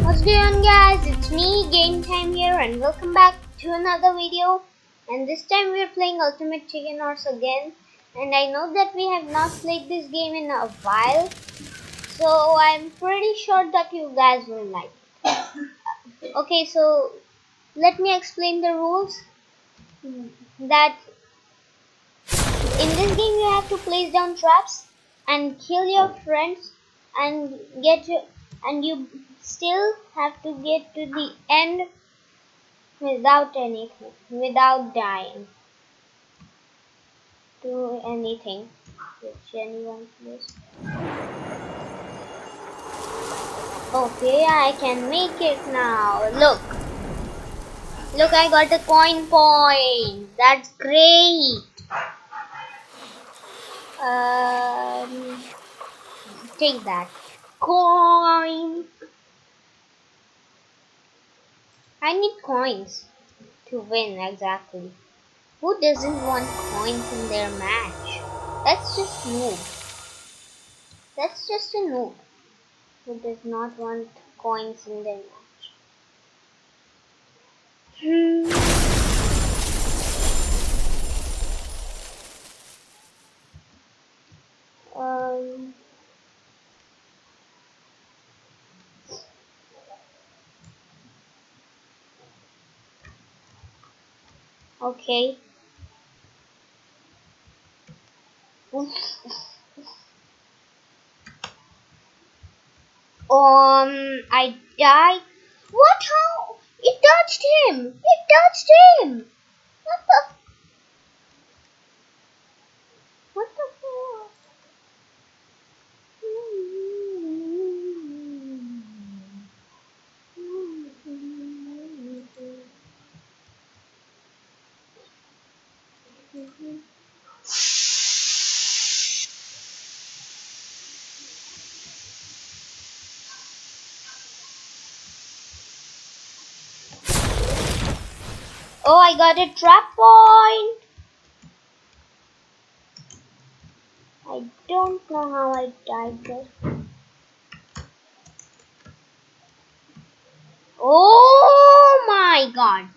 What's going on, guys? It's me, Game Time here, and welcome back to another video. And this time we're playing Ultimate Chicken Horse again. And I know that we have not played this game in a while, so I'm pretty sure that you guys will like it. Okay, so let me explain the rules. That in this game you have to place down traps and kill your friends and you still have to get to the end without dying to anything which anyone plays. Okay, I can make it now. Look, I got a coin point. That's great. Take that coin. I need coins to win exactly. Who doesn't want coins in their match? That's just noob. That's just a noob who does not want coins in their match. Um, okay. I died. What? How? It touched him. It touched him. What the? What the fuck? Oh, I got a trap point. I don't know how I died there. Oh my god.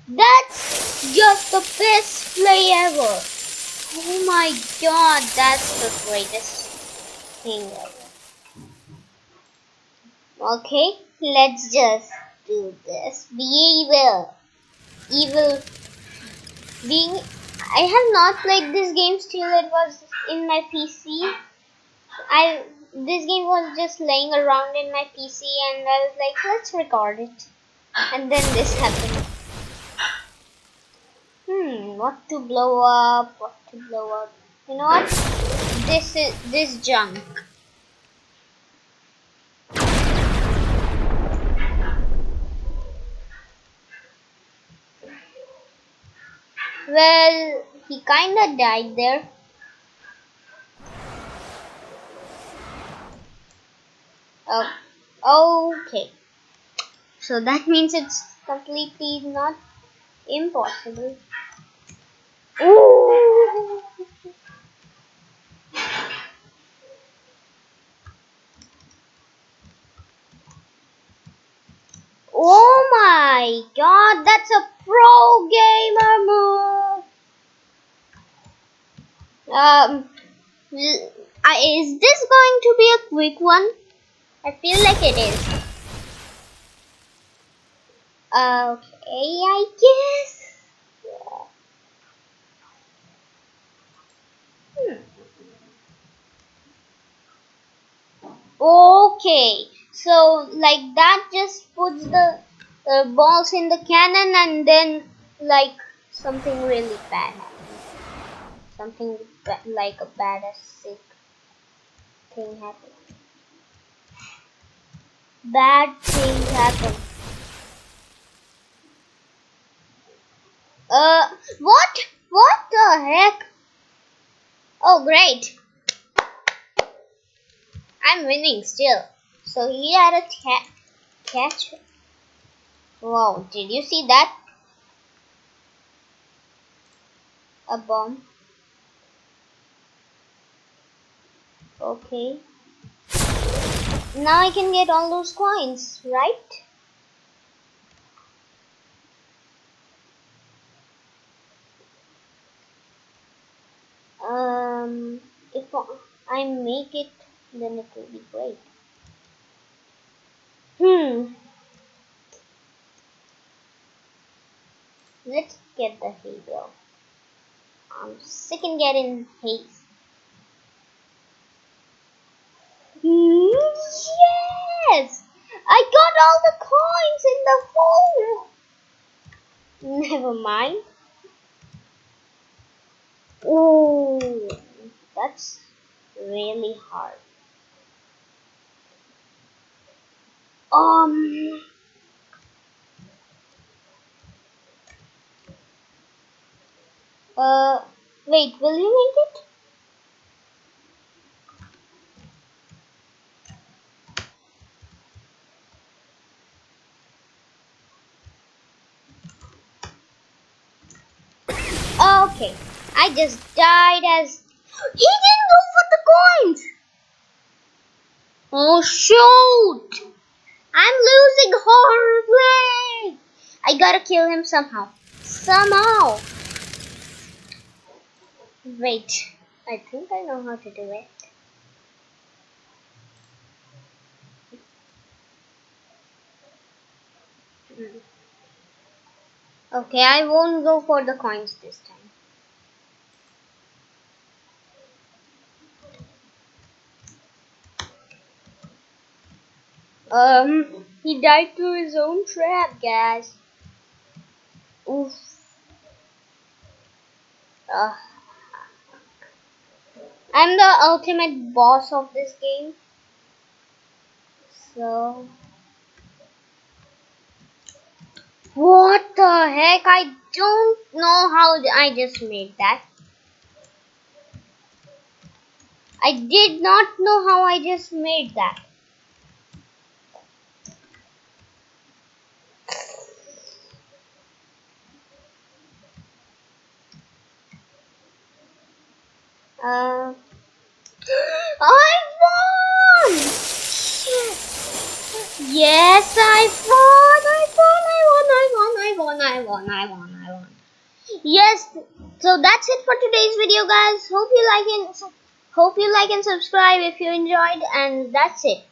That's just the best play ever. Oh my god, that's the greatest thing ever. Okay, let's just do this. Be evil. Evil being. I have not played this game still. It was in my PC. This game was just laying around in my PC, and I was like, let's record it. And then this happened. What to blow up? What to blow up? You know what? This junk. Well, he kinda died there. Okay. So that means it's completely not impossible. Ooh. Oh my god, that's a pro gamer move. Is this going to be a quick one? I feel like it is. Okay, I guess. Okay, so like that just puts the balls in the cannon and then like something really bad happens. Something like a badass sick thing happens. Bad things happen. What? What the heck? Oh, great. I'm winning still. So he had a catch. Wow, did you see that? A bomb. Okay. Now I can get all those coins, right? If I make it, then it will be great. Let's get the hay bale. I'm sick and getting haze. Yes! I got all the coins in the hole! Never mind. Oh, that's really hard. Um, uh, Wait, will you make it? Okay, I just died as. He didn't go for the coins! Oh, shoot! I'm losing horribly! I gotta kill him somehow. Somehow! Wait, I think I know how to do it. Hmm. Okay, I won't go for the coins this time. He died to his own trap, guys. Oof. Uh, I'm the ultimate boss of this game. So, what the heck? I don't know how I just made that. I did not know how I just made that. Uh, I won! Yes, I won! I won! Yes, so that's it for today's video, guys. Hope you like and subscribe if you enjoyed, and that's it.